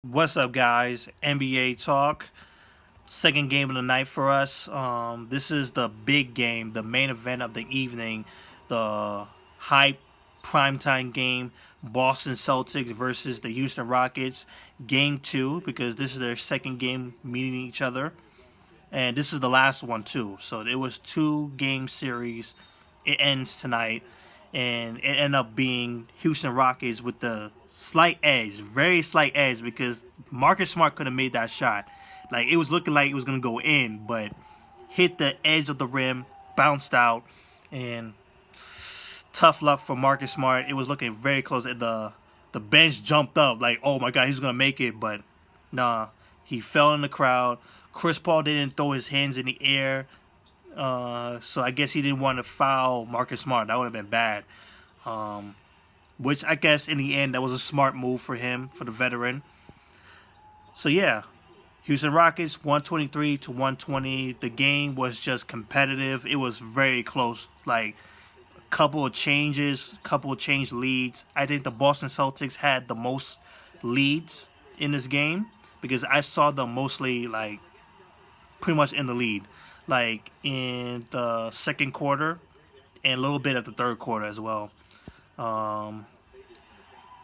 What's up, guys? NBA talk. Second game of the night for us. This is the big game, the main event of the evening, the hype primetime game. Boston Celtics versus the Houston Rockets. Game two, because this is their second game meeting each other, and this is the last one too. So it was two-game series. It ends tonight, and it ended up being Houston Rockets with the slight edge, very slight edge, because Marcus Smart could have made that shot. Like, it was looking like it was gonna go in, but hit the edge of the rim, bounced out, and tough luck for Marcus Smart. It was looking very close. The bench jumped up like, oh my god, he's gonna make it, but nah, he fell in the crowd. Chris Paul didn't throw his hands in the air, so I guess he didn't want to foul Marcus Smart. That would have been bad. Um, which I guess in the end that was a smart move for him, for the veteran. So yeah, Houston Rockets 123 to 120. The game was just competitive. It was very close. Like, couple of changes, couple of change leads. I think the Boston Celtics had the most leads in this game because I saw them mostly like pretty much in the lead, like in the second quarter and a little bit of the third quarter as well. Um,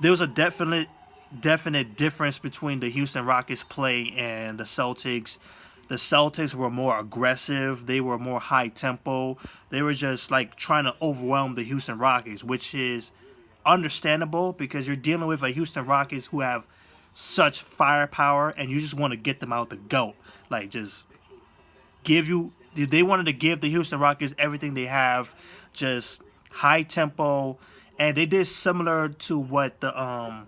there was a definite difference between the Houston Rockets play and the Celtics. The Celtics were more aggressive. They were more high tempo. They were just like trying to overwhelm the Houston Rockets, which is understandable because you're dealing with a Houston Rockets who have such firepower and you just want to get them out the goat. Like, just give you they wanted to give the Houston Rockets everything they have, just high tempo, and they did similar to what the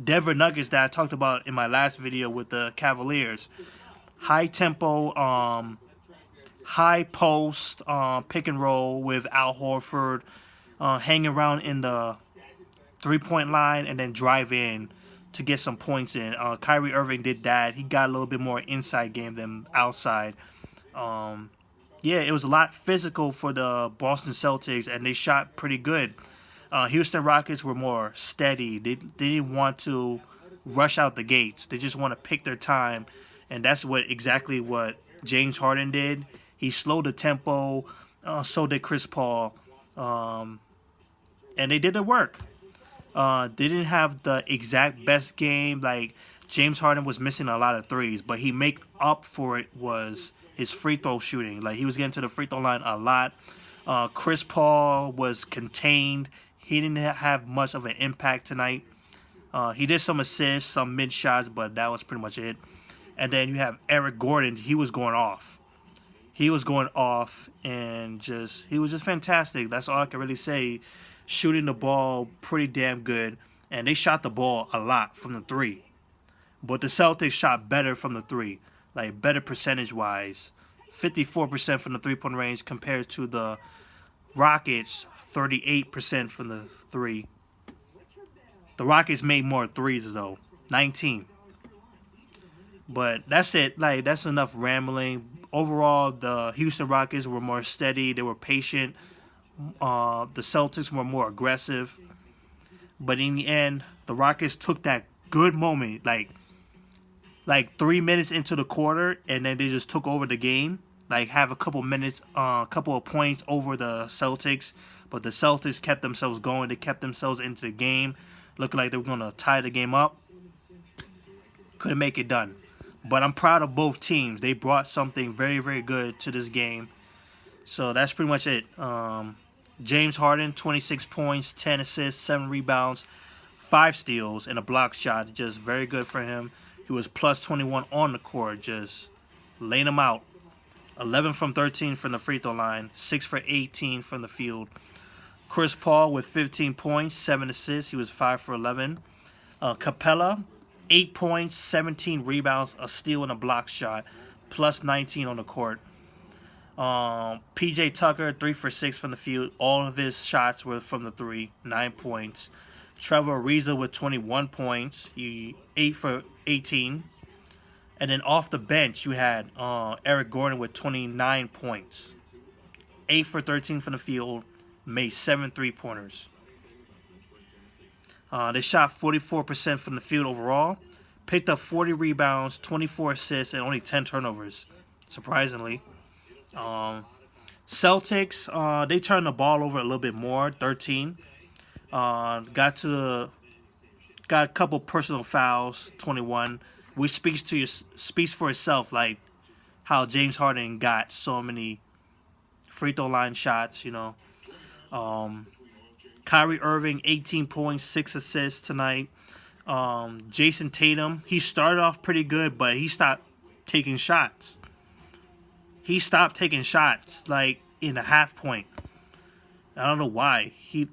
Denver Nuggets that I talked about in my last video with the Cavaliers. High tempo, high post, pick and roll with Al Horford, hanging around in the 3-point line and then drive in to get some points in. Kyrie Irving did that. He got a little bit more inside game than outside. Um, yeah, it was a lot physical for the Boston Celtics, and they shot pretty good. Houston Rockets were more steady. They didn't want to rush out the gates. They just want to pick their time, and that's exactly what James Harden did. He slowed the tempo. So did Chris Paul, um, and they did the work. They didn't have the exact best game. Like, James Harden was missing a lot of threes, but he make up for it was his free throw shooting. Like, he was getting to the free throw line a lot. Chris Paul was contained. He didn't have much of an impact tonight. He did some assists, some mid shots, but that was pretty much it. And then you have Eric Gordon. He was going off. He was going off, and he was just fantastic. That's all I can really say. Shooting the ball pretty damn good, and they shot the ball a lot from the three. But the Celtics shot better from the three, like better percentage wise. 54% from the 3-point range compared to the Rockets, 38% from the three. The Rockets made more threes though, 19. But that's it. Like, that's enough rambling. Overall, the Houston Rockets were more steady. They were patient. The Celtics were more aggressive. But in the end, the Rockets took that good moment, like 3 minutes into the quarter, and then they just took over the game. Like, have a couple minutes, couple of points over the Celtics, but the Celtics kept themselves going. They kept themselves into the game, looking like they were gonna tie the game up. Couldn't make it done. But I'm proud of both teams. They brought something very, very good to this game. So that's pretty much it. James Harden, 26 points, 10 assists, 7 rebounds, 5 steals, and a block shot. Just very good for him. He was plus 21 on the court, just laying them out. 11 from 13 from the free throw line, 6 for 18 from the field. Chris Paul with 15 points, 7 assists. He was 5 for 11. Capella, 8 points, 17 rebounds, a steal, and a block shot, plus 19 on the court. PJ Tucker, 3 for 6 from the field. All of his shots were from the three, 9 points. Trevor Ariza with 21 points, 8 for 18. And then off the bench, you had Eric Gordon with 29 points, 8 for 13 from the field, made 7 3-pointers. They shot 44% from the field overall. picked up 40 rebounds, 24 assists, and only 10 turnovers, surprisingly. Um, Celtics, they turned the ball over a little bit more, 13. Got a couple personal fouls, 21, which speaks for itself. Like how James Harden got so many free throw line shots. Um, Kyrie Irving, 18 points, 6 assists tonight. Jason Tatum, he started off pretty good, but he stopped taking shots. He stopped taking shots like in the half point. I don't know why. He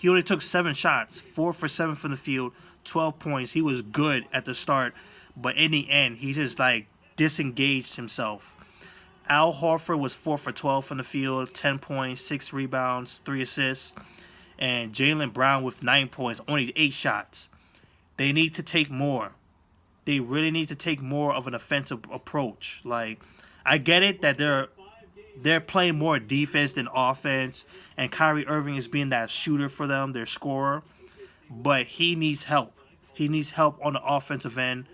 only took 7 shots, 4 for 7 from the field, 12 points. He was good at the start, but in the end, he just like disengaged himself. Al Horford was 4 for 12 from the field, 10 points, 6 rebounds, 3 assists, and Jaylen Brown with 9 points, only 8 shots. They need to take more. They really need to take more of an offensive approach. Like, I get it that they're playing more defense than offense, and Kyrie Irving is being that shooter for them, their scorer. But he needs help. He needs help on the offensive end,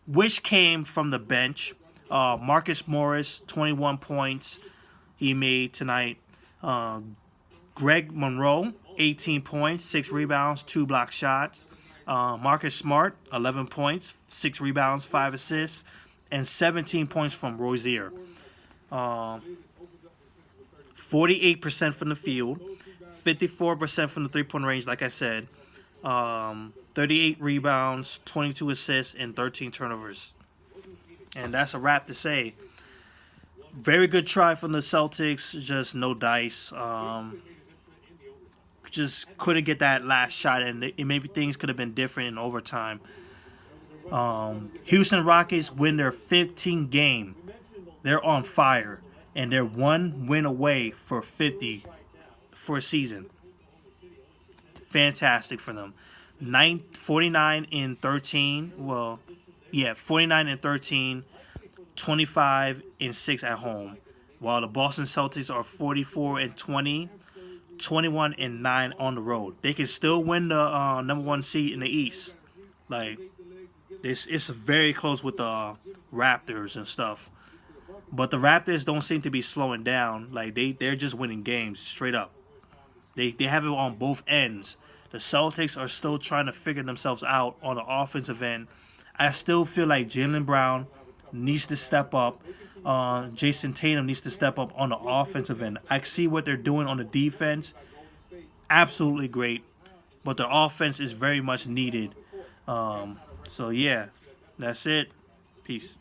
which came from the bench. Marcus Morris, 21 points he made tonight. Greg Monroe, 18 points, 6 rebounds, 2 block shots. Marcus Smart, 11 points, 6 rebounds, 5 assists, and 17 points from Rozier. 48% from the field, 54% from the three-point range, like I said. 38 rebounds, 22 assists, and 13 turnovers. And that's a wrap to say. Very good try from the Celtics, just no dice. Just couldn't get that last shot, and maybe things could have been different in overtime. Houston Rockets win their 15th game. They're on fire, and they're 1 win away for 50 for a season. Fantastic for them. 49-13. Well, yeah, 49-13, 25-6 at home. While the Boston Celtics are 44-20, 21-9 on the road. They can still win the number 1 seed in the East. Like, it's very close with the Raptors and stuff. But the Raptors don't seem to be slowing down. Like, they're just winning games straight up. They have it on both ends. The Celtics are still trying to figure themselves out on the offensive end. I still feel like Jaylen Brown needs to step up. Jason Tatum needs to step up on the offensive end. I see what they're doing on the defense. Absolutely great. But the offense is very much needed. So, yeah, that's it. Peace.